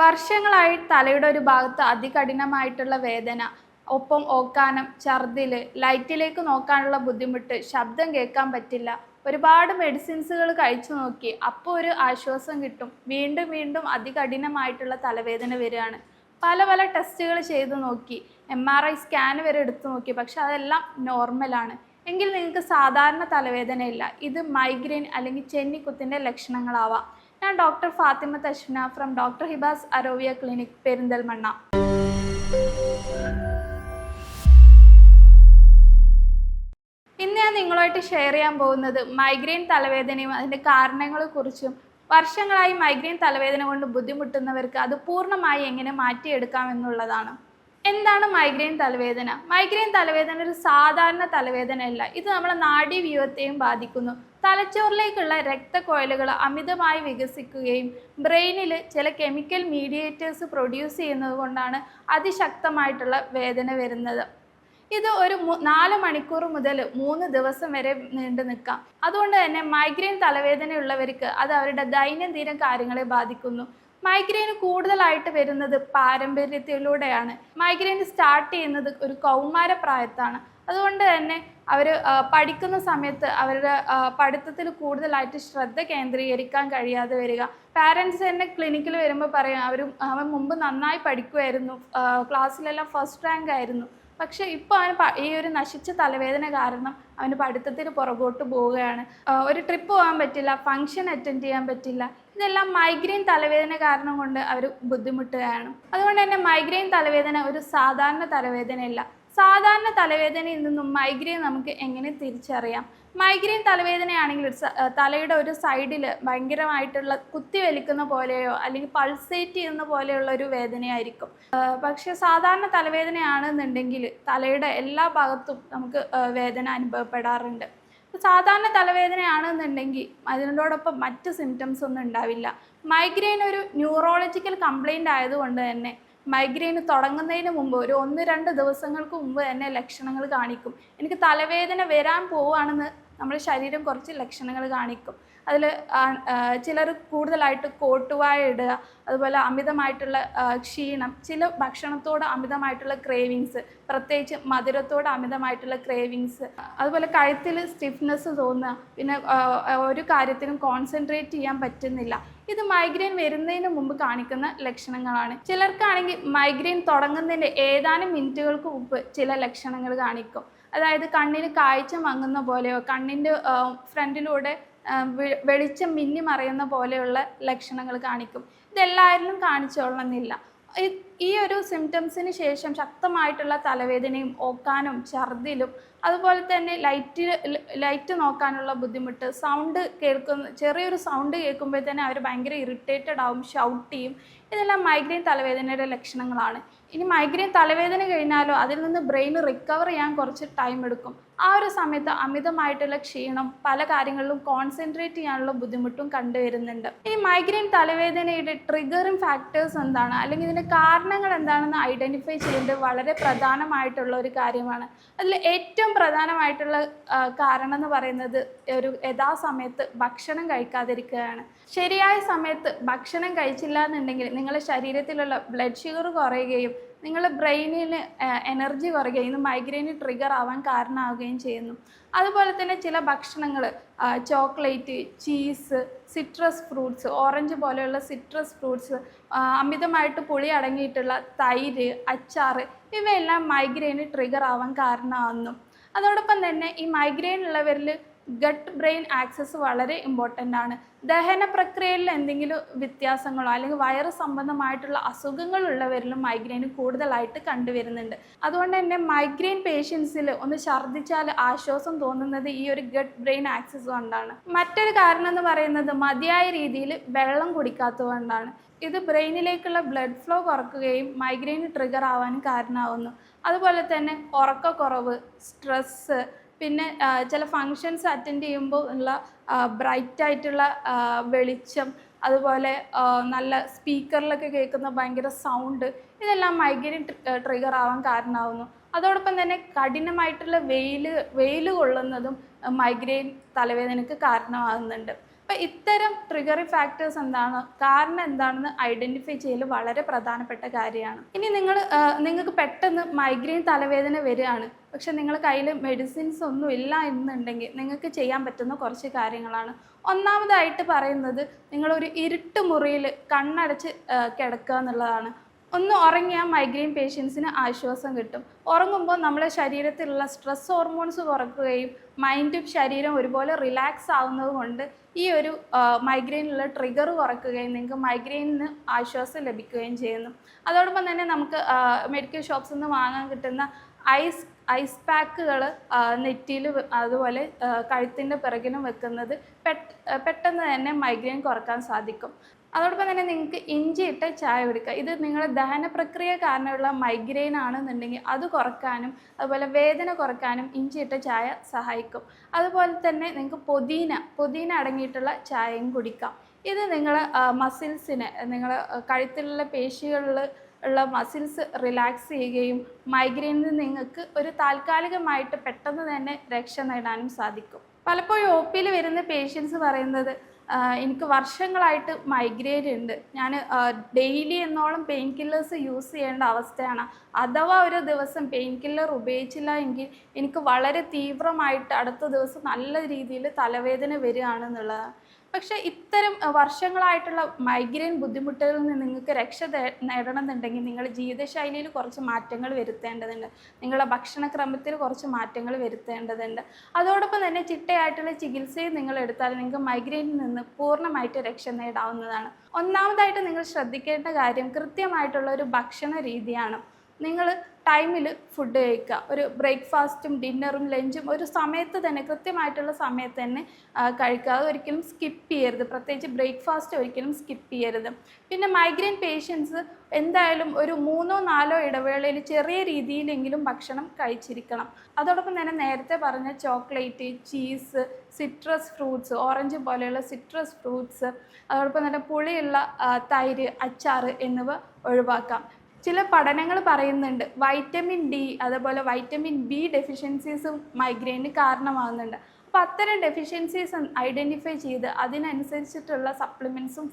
വർഷങ്ങളായി തലയുടെ ഒരു ഭാഗത്ത് അതികഠിനമായിട്ടുള്ള വേദന, ഒപ്പം ഓക്കാനം, ഛർദിൽ, ലൈറ്റിലേക്ക് നോക്കാനുള്ള ബുദ്ധിമുട്ട്, ശബ്ദം കേൾക്കാൻ പറ്റില്ല. ഒരുപാട് മെഡിസിൻസുകൾ കഴിച്ചു നോക്കി, അപ്പോൾ ഒരു ആശ്വാസം കിട്ടും. വീണ്ടും വീണ്ടും അതികഠിനമായിട്ടുള്ള തലവേദന വരികയാണ്. പല പല ടെസ്റ്റുകൾ ചെയ്തു നോക്കി, MRI സ്കാൻ വരെ എടുത്തു നോക്കി, പക്ഷെ അതെല്ലാം നോർമലാണ്. എങ്കിൽ നിങ്ങൾക്ക് സാധാരണ തലവേദനയില്ല, ഇത് മൈഗ്രെയിൻ അല്ലെങ്കിൽ ചെന്നിക്കുത്തിൻ്റെ ലക്ഷണങ്ങളാവാം. ഞാൻ doctor Fathima Thashna from doctor Hiba's Arovia clinic, Perinthalmanna. ഇന്ന് ഞാൻ നിങ്ങളുമായിട്ട് ഷെയർ ചെയ്യാൻ പോകുന്നത് മൈഗ്രെയിൻ തലവേദനയും അതിൻ്റെ കാരണങ്ങളെക്കുറിച്ചും വർഷങ്ങളായി മൈഗ്രെയിൻ തലവേദന കൊണ്ട് ബുദ്ധിമുട്ടുന്നവർക്ക് അത് പൂർണ്ണമായി എങ്ങനെ മാറ്റിയെടുക്കാമെന്നുള്ളതാണ്. എന്താണ് മൈഗ്രെയിൻ തലവേദന? മൈഗ്രെയിൻ തലവേദന ഒരു സാധാരണ തലവേദനയല്ല. ഇത് നമ്മുടെ നാഡീവ്യൂഹത്തെയും ബാധിക്കുന്നു. തലച്ചോറിലേക്കുള്ള രക്തക്കൊഴലുകൾ അമിതമായി വികസിക്കുകയും ബ്രെയിനിൽ ചില കെമിക്കൽ മീഡിയേറ്റേഴ്സ് പ്രൊഡ്യൂസ് ചെയ്യുന്നത് കൊണ്ടാണ് അതിശക്തമായിട്ടുള്ള വേദന വരുന്നത്. ഇത് ഒരു 4 മണിക്കൂർ മുതൽ 3 ദിവസം വരെ നീണ്ടു നിൽക്കാം. അതുകൊണ്ട് തന്നെ മൈഗ്രെയിൻ തലവേദനയുള്ളവർക്ക് അത് അവരുടെ ദൈനംദിന കാര്യങ്ങളെ ബാധിക്കുന്നു. മൈഗ്രെയിൻ കൂടുതലായിട്ട് വരുന്നത് പാരമ്പര്യത്തിലൂടെയാണ്. മൈഗ്രെയിൻ സ്റ്റാർട്ട് ചെയ്യുന്നത് ഒരു കൗമാരപ്രായത്താണ്. അതുകൊണ്ട് തന്നെ അവർ പഠിക്കുന്ന സമയത്ത് അവരുടെ പഠിത്തത്തിൽ കൂടുതലായിട്ട് ശ്രദ്ധ കേന്ദ്രീകരിക്കാൻ കഴിയാതെ വരിക. പാരൻസ് തന്നെ ക്ലിനിക്കിൽ വരുമ്പോൾ പറയും അവൻ മുമ്പ് നന്നായി പഠിക്കുമായിരുന്നു, ക്ലാസ്സിലെല്ലാം ഫസ്റ്റ് റാങ്ക് ആയിരുന്നു, പക്ഷേ ഇപ്പോൾ അവന് ഈ ഒരു നശിച്ച തലവേദന കാരണം അവന് പഠിത്തത്തിന് പുറകോട്ട് പോവുകയാണ്. ഒരു ട്രിപ്പ് പോകാൻ പറ്റില്ല, ഫംഗ്ഷൻ അറ്റൻഡ് ചെയ്യാൻ പറ്റില്ല. ഇതെല്ലാം മൈഗ്രെയിൻ തലവേദന കാരണം കൊണ്ട് അവർ ബുദ്ധിമുട്ടുകയാണ്. അതുകൊണ്ട് തന്നെ മൈഗ്രെയിൻ തലവേദന ഒരു സാധാരണ തലവേദനയല്ല. സാധാരണ തലവേദനയിൽ നിന്നും മൈഗ്രെയിൻ നമുക്ക് എങ്ങനെ തിരിച്ചറിയാം? മൈഗ്രെയിൻ തലവേദനയാണെങ്കിൽ തലയുടെ ഒരു സൈഡിൽ ഭയങ്കരമായിട്ടുള്ള കുത്തിവലിക്കുന്ന പോലെയോ അല്ലെങ്കിൽ പൾസേറ്റ് ചെയ്യുന്ന പോലെയുള്ള ഒരു വേദനയായിരിക്കും. പക്ഷേ സാധാരണ തലവേദനയാണെന്നുണ്ടെങ്കിൽ തലയുടെ എല്ലാ ഭാഗത്തും നമുക്ക് വേദന അനുഭവപ്പെടാറുണ്ട്. സാധാരണ തലവേദനയാണെന്നുണ്ടെങ്കിൽ അതിനോടൊപ്പം മറ്റ് സിംറ്റംസ് ഒന്നും ഉണ്ടാവില്ല. മൈഗ്രെയിൻ ഒരു ന്യൂറോളജിക്കൽ കംപ്ലൈൻ്റ് ആയതുകൊണ്ട് തന്നെ മൈഗ്രെയിൻ തുടങ്ങുന്നതിന് മുമ്പ് ഒരു 1-2 ദിവസങ്ങൾക്ക് മുമ്പ് തന്നെ ലക്ഷണങ്ങൾ കാണിക്കും. എനിക്ക് തലവേദന വരാൻ പോവുകയാണെന്ന് നമ്മുടെ ശരീരം കുറച്ച് ലക്ഷണങ്ങൾ കാണിക്കും. അതിൽ ചിലർ കൂടുതലായിട്ട് കോട്ടുവായ ഇടുക, അതുപോലെ അമിതമായിട്ടുള്ള ക്ഷീണം, ചില ഭക്ഷണത്തോട് അമിതമായിട്ടുള്ള ക്രേവിങ്സ്, പ്രത്യേകിച്ച് മധുരത്തോട് അമിതമായിട്ടുള്ള ക്രേവിങ്സ്, അതുപോലെ കഴുത്തിൽ സ്റ്റിഫ്നെസ് തോന്നുക, പിന്നെ ഒരു കാര്യത്തിനും കോൺസെൻട്രേറ്റ് ചെയ്യാൻ പറ്റുന്നില്ല. ഇത് മൈഗ്രെയിൻ വരുന്നതിന് മുമ്പ് കാണിക്കുന്ന ലക്ഷണങ്ങളാണ്. ചിലർക്കാണെങ്കിൽ മൈഗ്രെയിൻ തുടങ്ങുന്നതിൻ്റെ ഏതാനും മിനിറ്റുകൾക്ക് മുമ്പ് ചില ലക്ഷണങ്ങൾ കാണിക്കും. അതായത് കണ്ണിന് കാഴ്ച മങ്ങുന്ന പോലെയോ കണ്ണിൻ്റെ ഫ്രണ്ടിലൂടെ വെളിച്ചം മിന്നി മറയുന്ന പോലെയുള്ള ലക്ഷണങ്ങൾ കാണിക്കും. ഇതെല്ലാവരിലും കാണിച്ചോളണമെന്നില്ല. ഈ ഒരു സിംറ്റംസിന് ശേഷം ശക്തമായിട്ടുള്ള തലവേദനയും ഓക്കാനും ഛർദിലും അതുപോലെ തന്നെ ലൈറ്റ് നോക്കാനുള്ള ബുദ്ധിമുട്ട്, സൗണ്ട് ചെറിയൊരു സൗണ്ട് കേൾക്കുമ്പോൾ തന്നെ അവർ ഭയങ്കര ഇറിറ്റേറ്റഡ് ആവും, ഷൗട്ട് ചെയ്യും. ഇതെല്ലാം മൈഗ്രെയിൻ തലവേദനയുടെ ലക്ഷണങ്ങളാണ്. ഇനി മൈഗ്രെയിൻ തലവേദന കഴിഞ്ഞാലോ അതിൽ നിന്ന് ബ്രെയിൻ റിക്കവർ ചെയ്യാൻ കുറച്ച് ടൈം എടുക്കും. ആ ഒരു സമയത്ത് അമിതമായിട്ടുള്ള ക്ഷീണം, പല കാര്യങ്ങളിലും കോൺസെൻട്രേറ്റ് ചെയ്യാനുള്ള ബുദ്ധിമുട്ടും കണ്ടുവരുന്നുണ്ട്. ഈ മൈഗ്രെയിൻ തലവേദനയുടെ ട്രിഗറിങ് ഫാക്ടേഴ്സ് എന്താണ്, അല്ലെങ്കിൽ ഇതിൻ്റെ കാരണങ്ങൾ എന്താണെന്ന് ഐഡൻറ്റിഫൈ ചെയ്യേണ്ടത് വളരെ പ്രധാനമായിട്ടുള്ള ഒരു കാര്യമാണ്. അതിൽ ഏറ്റവും പ്രധാനമായിട്ടുള്ള കാരണം എന്ന് പറയുന്നത് ഒരു യഥാസമയത്ത് ഭക്ഷണം കഴിക്കാതിരിക്കുകയാണ്. ശരിയായ സമയത്ത് ഭക്ഷണം കഴിച്ചില്ല എന്നുണ്ടെങ്കിൽ നിങ്ങളുടെ ശരീരത്തിലുള്ള ബ്ലഡ് ഷുഗർ കുറയുകയും നിങ്ങളുടെ ബ്രെയിനിന് എനർജി കുറയുകയും ഇത് മൈഗ്രെയിന് ട്രിഗർ ആവാൻ കാരണമാവുകയും ചെയ്യുന്നു. അതുപോലെ തന്നെ ചില ഭക്ഷണങ്ങൾ, chocolate, cheese, citrus fruits, orange പോലെയുള്ള സിട്രസ് ഫ്രൂട്ട്സ്, അമിതമായിട്ട് പുളി അടങ്ങിയിട്ടുള്ള തൈര്, അച്ചാർ, ഇവയെല്ലാം മൈഗ്രെയിന് ട്രിഗർ ആവാൻ കാരണമാകുന്നു. അതോടൊപ്പം തന്നെ ഈ മൈഗ്രെയിൻ ഉള്ളവരിൽ ഗട്ട് ബ്രെയിൻ ആക്സസ് വളരെ ഇമ്പോർട്ടൻ്റ് ആണ്. ദഹന പ്രക്രിയയിൽ എന്തെങ്കിലും വ്യത്യാസങ്ങളോ അല്ലെങ്കിൽ വയറ് സംബന്ധമായിട്ടുള്ള അസുഖങ്ങളുള്ളവരിലും മൈഗ്രെയിൻ കൂടുതലായിട്ട് കണ്ടുവരുന്നുണ്ട്. അതുകൊണ്ട് തന്നെ മൈഗ്രെയിൻ പേഷ്യൻസിൽ ഒന്ന് ഛർദ്ദിച്ചാൽ ആശ്വാസം തോന്നുന്നത് ഈ ഒരു ഗട്ട് ബ്രെയിൻ ആക്സസ് കൊണ്ടാണ്. മറ്റൊരു കാരണം എന്ന് പറയുന്നത് മതിയായ രീതിയിൽ വെള്ളം കുടിക്കാത്തതുകൊണ്ടാണ്. ഇത് ബ്രെയിനിലേക്കുള്ള ബ്ലഡ് ഫ്ലോ കുറയ്ക്കുകയും മൈഗ്രെയിൻ ട്രിഗർ ആവാനും കാരണമാവുന്നു. അതുപോലെ തന്നെ ഉറക്കക്കുറവ്, സ്ട്രെസ്സ്, പിന്നെ ചില ഫങ്ഷൻസ് അറ്റൻഡ് ചെയ്യുമ്പോൾ ഉള്ള ബ്രൈറ്റായിട്ടുള്ള വെളിച്ചം, അതുപോലെ നല്ല സ്പീക്കറിലൊക്കെ കേൾക്കുന്ന ഭയങ്കര സൗണ്ട്, ഇതെല്ലാം മൈഗ്രെയിൻ ട്രിഗർ ആവാൻ കാരണമാവുന്നു. അതോടൊപ്പം തന്നെ കഠിനമായിട്ടുള്ള വെയിൽ കൊള്ളുന്നതും മൈഗ്രെയിൻ തലവേദനയ്ക്ക് കാരണമാകുന്നുണ്ട്. അപ്പോൾ ഇത്തരം ട്രിഗറിങ് ഫാക്ടേഴ്സ് എന്താണ്, കാരണം എന്താണെന്ന് ഐഡൻറ്റിഫൈ ചെയ്യൽ വളരെ പ്രധാനപ്പെട്ട കാര്യമാണ്. ഇനി നിങ്ങൾക്ക് പെട്ടെന്ന് മൈഗ്രെയിൻ തലവേദന വരികയാണ്, പക്ഷെ നിങ്ങളുടെ കയ്യിൽ മെഡിസിൻസ് ഒന്നും ഇല്ല എന്നുണ്ടെങ്കിൽ നിങ്ങൾക്ക് ചെയ്യാൻ പറ്റുന്ന കുറച്ച് കാര്യങ്ങളാണ്. ഒന്നാമതായിട്ട് പറയുന്നത്, നിങ്ങളൊരു ഇരുട്ട് മുറിയിൽ കണ്ണടച്ച് കിടക്കുക എന്നുള്ളതാണ്. ഒന്ന് ഉറങ്ങിയാൽ മൈഗ്രെയിൻ പേഷ്യൻസിന് ആശ്വാസം കിട്ടും. ഉറങ്ങുമ്പോൾ നമ്മുടെ ശരീരത്തിലുള്ള സ്ട്രെസ് ഹോർമോൺസ് കുറയ്ക്കുകയും മൈൻഡും ശരീരം ഒരുപോലെ റിലാക്സ് ആവുന്നത് കൊണ്ട് ഈ ഒരു മൈഗ്രെയിനുള്ള ട്രിഗർ കുറയ്ക്കുകയും നിങ്ങൾക്ക് മൈഗ്രെയിനിന് ആശ്വാസം ലഭിക്കുകയും ചെയ്യുന്നു. അതോടൊപ്പം തന്നെ നമുക്ക് മെഡിക്കൽ ഷോപ്സിൽ നിന്ന് വാങ്ങാൻ കിട്ടുന്ന ഐസ് പാക്കുകൾ നെറ്റിയിൽ അതുപോലെ കഴുത്തിൻ്റെ പിറകിലും വെക്കുന്നത് പെട്ടെന്ന് തന്നെ മൈഗ്രെയിൻ കുറക്കാൻ സാധിക്കും. അതോടൊപ്പം തന്നെ നിങ്ങൾക്ക് ഇഞ്ചി ഇട്ട ചായ കുടിക്കുക. ഇത് നിങ്ങളുടെ ദഹന പ്രക്രിയ കാരണമുള്ള മൈഗ്രെയിൻ ആണെന്നുണ്ടെങ്കിൽ അത് കുറക്കാനും അതുപോലെ വേദന കുറക്കാനും ഇഞ്ചി ഇട്ട ചായ സഹായിക്കും. അതുപോലെ തന്നെ നിങ്ങൾക്ക് പുതിന അടങ്ങിയിട്ടുള്ള ചായയും കുടിക്കാം. ഇത് നിങ്ങളെ മസിൽസിനെ, നിങ്ങളെ കഴുത്തിലുള്ള പേശികളിൽ ഉള്ള മസിൽസ് റിലാക്സ് ചെയ്യുകയും മൈഗ്രെയിനിൽ നിങ്ങൾക്ക് ഒരു താൽക്കാലികമായിട്ട് പെട്ടെന്ന് തന്നെ രക്ഷ നേടാനും സാധിക്കും. പലപ്പോഴും ഒ പിയിൽ വരുന്ന പേഷ്യൻസ് പറയുന്നത്, എനിക്ക് വർഷങ്ങളായിട്ട് മൈഗ്രെയിൻ ഉണ്ട്, ഞാൻ ഡെയിലി എന്നോളം പെയിൻ കില്ലേഴ്സ് യൂസ് ചെയ്യേണ്ട അവസ്ഥയാണ്, അഥവാ ഒരു ദിവസം പെയിൻ കില്ലർ ഉപയോഗിച്ചില്ല എങ്കിൽ എനിക്ക് വളരെ തീവ്രമായിട്ട് അടുത്ത ദിവസം നല്ല രീതിയിൽ തലവേദന വരികയാണെന്നുള്ളതാണ്. പക്ഷേ ഇത്തരം വർഷങ്ങളായിട്ടുള്ള മൈഗ്രെയിൻ ബുദ്ധിമുട്ടുകളിൽ നിന്ന് നിങ്ങൾക്ക് രക്ഷ നേടണമെന്നുണ്ടെങ്കിൽ നിങ്ങൾ ജീവിതശൈലിയിൽ കുറച്ച് മാറ്റങ്ങൾ വരുത്തേണ്ടതുണ്ട്, നിങ്ങളുടെ ഭക്ഷണക്രമത്തിൽ കുറച്ച് മാറ്റങ്ങൾ വരുത്തേണ്ടതുണ്ട്. അതോടൊപ്പം തന്നെ ചിട്ടയായിട്ടുള്ള ചികിത്സയും നിങ്ങൾ എടുത്താൽ നിങ്ങൾക്ക് മൈഗ്രെയിനിൽ നിന്ന് പൂർണ്ണമായിട്ട് രക്ഷ നേടാവുന്നതാണ്. ഒന്നാമതായിട്ട് നിങ്ങൾ ശ്രദ്ധിക്കേണ്ട കാര്യം കൃത്യമായിട്ടുള്ള ഒരു ഭക്ഷണ രീതിയാണ്. നിങ്ങൾ ടൈമിൽ ഫുഡ് കഴിക്കുക. ഒരു ബ്രേക്ക്ഫാസ്റ്റും ഡിന്നറും ലഞ്ചും ഒരു സമയത്ത് തന്നെ, കൃത്യമായിട്ടുള്ള സമയത്ത് തന്നെ കഴിക്കുക. അത് ഒരിക്കലും സ്കിപ്പ് ചെയ്യരുത്, പ്രത്യേകിച്ച് ബ്രേക്ക്ഫാസ്റ്റ് ഒരിക്കലും സ്കിപ്പ് ചെയ്യരുത്. പിന്നെ മൈഗ്രെയിൻ പേഷ്യൻസ് എന്തായാലും ഒരു 3-4 ഇടവേളയിൽ ചെറിയ രീതിയിലെങ്കിലും ഭക്ഷണം കഴിച്ചിരിക്കണം. അതോടൊപ്പം തന്നെ നേരത്തെ പറഞ്ഞ chocolate, cheese, citrus fruits, orange പോലെയുള്ള സിട്രസ് ഫ്രൂട്ട്സ്, അതോടൊപ്പം തന്നെ പുളിയുള്ള തൈര്, അച്ചാർ എന്നിവ ഒഴിവാക്കാം. ചില പഠനങ്ങൾ പറയുന്നുണ്ട് വൈറ്റമിൻ ഡി അതുപോലെ വൈറ്റമിൻ ബി ഡെഫിഷ്യൻസീസും മൈഗ്രെയിന് കാരണമാകുന്നുണ്ട്. അപ്പോൾ അത്തരം ഡെഫിഷ്യൻസീസ് ഐഡൻറ്റിഫൈ ചെയ്ത് അതിനനുസരിച്ചിട്ടുള്ള സപ്ലിമെൻറ്റ്സും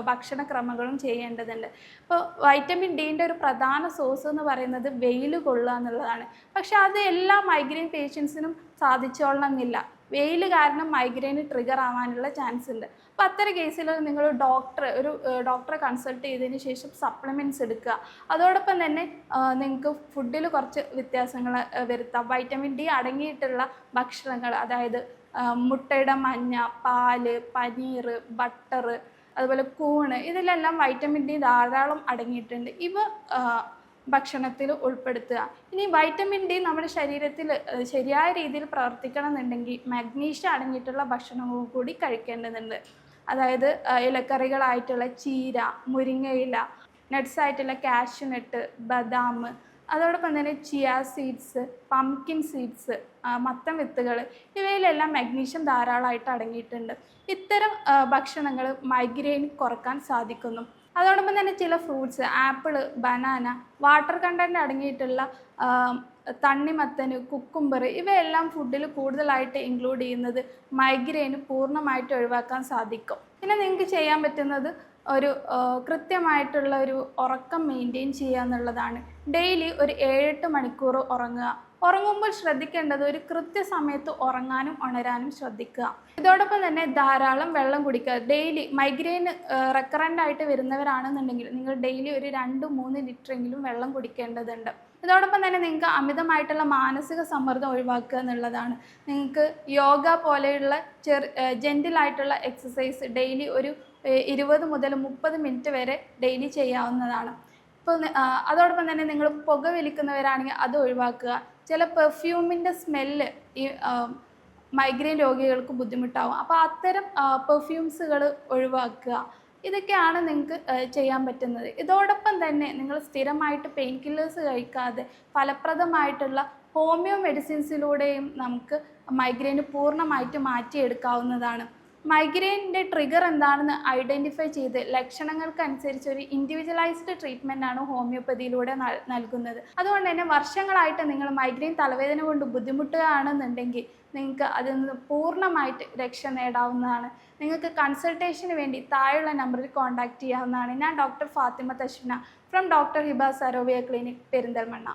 ഭക്ഷണക്രമങ്ങളും ചെയ്യേണ്ടതുണ്ട്. ഇപ്പോൾ വൈറ്റമിൻ ഡിൻ്റെ ഒരു പ്രധാന സോഴ്സ് എന്ന് പറയുന്നത് വെയിൽ കൊള്ളുക എന്നുള്ളതാണ്. പക്ഷെ അത് എല്ലാ മൈഗ്രെയിൻ പേഷ്യൻസിനും സാധിച്ചോളണമെന്നില്ല. വെയിൽ കാരണം മൈഗ്രെയിന് ട്രിഗർ ആവാനുള്ള ചാൻസ് ഉണ്ട്. അപ്പോൾ അത്തരം കേസിൽ നിങ്ങൾ ഡോക്ടറെ കൺസൾട്ട് ചെയ്തതിന് ശേഷം സപ്ലിമെൻറ്റ്സ് എടുക്കുക. അതോടൊപ്പം തന്നെ നിങ്ങൾക്ക് ഫുഡിൽ കുറച്ച് വ്യത്യാസങ്ങൾ വരുത്താം. വൈറ്റമിൻ ഡി അടങ്ങിയിട്ടുള്ള ഭക്ഷണങ്ങൾ, അതായത് മുട്ടയുടെ മഞ്ഞ, പാല്, പനീർ, ബട്ടർ, അതുപോലെ കൂണ്, ഇതിലെല്ലാം വൈറ്റമിൻ ഡി ധാരാളം അടങ്ങിയിട്ടുണ്ട്. ഇവ ഭക്ഷണത്തിൽ ഉൾപ്പെടുത്തുക. ഇനി വൈറ്റമിൻ ഡി നമ്മുടെ ശരീരത്തിൽ ശരിയായ രീതിയിൽ പ്രവർത്തിക്കണം എന്നുണ്ടെങ്കിൽ മഗ്നീഷ്യം അടങ്ങിയിട്ടുള്ള ഭക്ഷണങ്ങൾ കൂടി കഴിക്കേണ്ടതുണ്ട്. അതായത് ഇലക്കറികളായിട്ടുള്ള ചീര, മുരിങ്ങയില, നട്ട്സായിട്ടുള്ള കാഷ്യൂനട്ട്, ബദാം, അതോടൊപ്പം തന്നെ ചിയ സീഡ്സ്, പംകിൻ സീഡ്സ്, മത്തൻ വിത്തുകൾ, ഇവയിലെല്ലാം മഗ്നീഷ്യം ധാരാളമായിട്ട് അടങ്ങിയിട്ടുണ്ട്. ഇത്തരം ഭക്ഷണങ്ങൾ മൈഗ്രെയിൻ കുറക്കാൻ സാധിക്കുന്നു. അതോടൊപ്പം തന്നെ ചില fruits, apple, banana, water content അടങ്ങിയിട്ടുള്ള തണ്ണിമത്തന്, കുക്കുംബർ, ഇവയെല്ലാം ഫുഡിൽ കൂടുതലായിട്ട് ഇൻക്ലൂഡ് ചെയ്യുന്നത് മൈഗ്രെയിന് പൂർണ്ണമായിട്ട് ഒഴിവാക്കാൻ സാധിക്കും. പിന്നെ നിങ്ങൾക്ക് ചെയ്യാൻ പറ്റുന്നത് ഒരു കൃത്യമായിട്ടുള്ള ഒരു ഉറക്കം മെയിൻറ്റെയിൻ ചെയ്യുക എന്നുള്ളതാണ്. ഡെയിലി ഒരു 7-8 മണിക്കൂർ ഉറങ്ങുക. ഉറങ്ങുമ്പോൾ ശ്രദ്ധിക്കേണ്ടത് ഒരു കൃത്യസമയത്ത് ഉറങ്ങാനും ഉണരാനും ശ്രദ്ധിക്കുക. ഇതോടൊപ്പം തന്നെ ധാരാളം വെള്ളം കുടിക്കുക. ഡെയിലി മൈഗ്രെയിൻ റെക്കറൻ്റ് ആയിട്ട് വരുന്നവരാണെന്നുണ്ടെങ്കിൽ നിങ്ങൾ ഡെയിലി ഒരു 2-3 ലിറ്ററെങ്കിലും വെള്ളം കുടിക്കേണ്ടതുണ്ട്. ഇതോടൊപ്പം തന്നെ നിങ്ങൾക്ക് അമിതമായിട്ടുള്ള മാനസിക സമ്മർദ്ദം ഒഴിവാക്കുക എന്നുള്ളതാണ്. നിങ്ങൾക്ക് യോഗ പോലെയുള്ള ജെൻറ്റിലായിട്ടുള്ള എക്സസൈസ് ഡെയിലി ഒരു 20 മുതൽ 30 മിനിറ്റ് വരെ ഡെയിലി ചെയ്യാവുന്നതാണ്. ഇപ്പോൾ അതോടൊപ്പം തന്നെ നിങ്ങൾ പുകവലിക്കുന്നവരാണെങ്കിൽ അത് ഒഴിവാക്കുക. ചില പെർഫ്യൂമിൻ്റെ സ്മെല്ല് ഈ മൈഗ്രെയിൻ രോഗികൾക്ക് ബുദ്ധിമുട്ടാവും. അപ്പോൾ അത്തരം പെർഫ്യൂംസുകൾ ഒഴിവാക്കുക. ഇതൊക്കെയാണ് നിങ്ങൾക്ക് ചെയ്യാൻ പറ്റുന്നത്. ഇതോടൊപ്പം തന്നെ നിങ്ങൾ സ്ഥിരമായിട്ട് പെയിൻ കില്ലേഴ്സ് കഴിക്കാതെ ഫലപ്രദമായിട്ടുള്ള ഹോമിയോ മെഡിസിൻസിലൂടെയും നമുക്ക് മൈഗ്രെയിൻ പൂർണ്ണമായിട്ട് മാറ്റിയെടുക്കാവുന്നതാണ്. മൈഗ്രെയിനിൻ്റെ ട്രിഗർ എന്താണെന്ന് ഐഡൻറ്റിഫൈ ചെയ്ത് ലക്ഷണങ്ങൾക്കനുസരിച്ച് ഒരു ഇൻഡിവിജ്വലൈസ്ഡ് ട്രീറ്റ്മെൻ്റ് ആണ് ഹോമിയോപ്പതിയിലൂടെ നൽകുന്നത്. അതുകൊണ്ട് തന്നെ വർഷങ്ങളായിട്ട് നിങ്ങൾ മൈഗ്രെയിൻ തലവേദന കൊണ്ട് ബുദ്ധിമുട്ടുകയാണെന്നുണ്ടെങ്കിൽ നിങ്ങൾക്ക് അതിൽ നിന്ന് പൂർണ്ണമായിട്ട് രക്ഷ നേടാവുന്നതാണ്. നിങ്ങൾക്ക് കൺസൾട്ടേഷന് വേണ്ടി താഴെയുള്ള നമ്പറിൽ കോൺടാക്റ്റ് ചെയ്യാവുന്നതാണ്. ഞാൻ doctor Fathima Thashwina from doctor Hiba Sarovia clinic Perinthalmanna.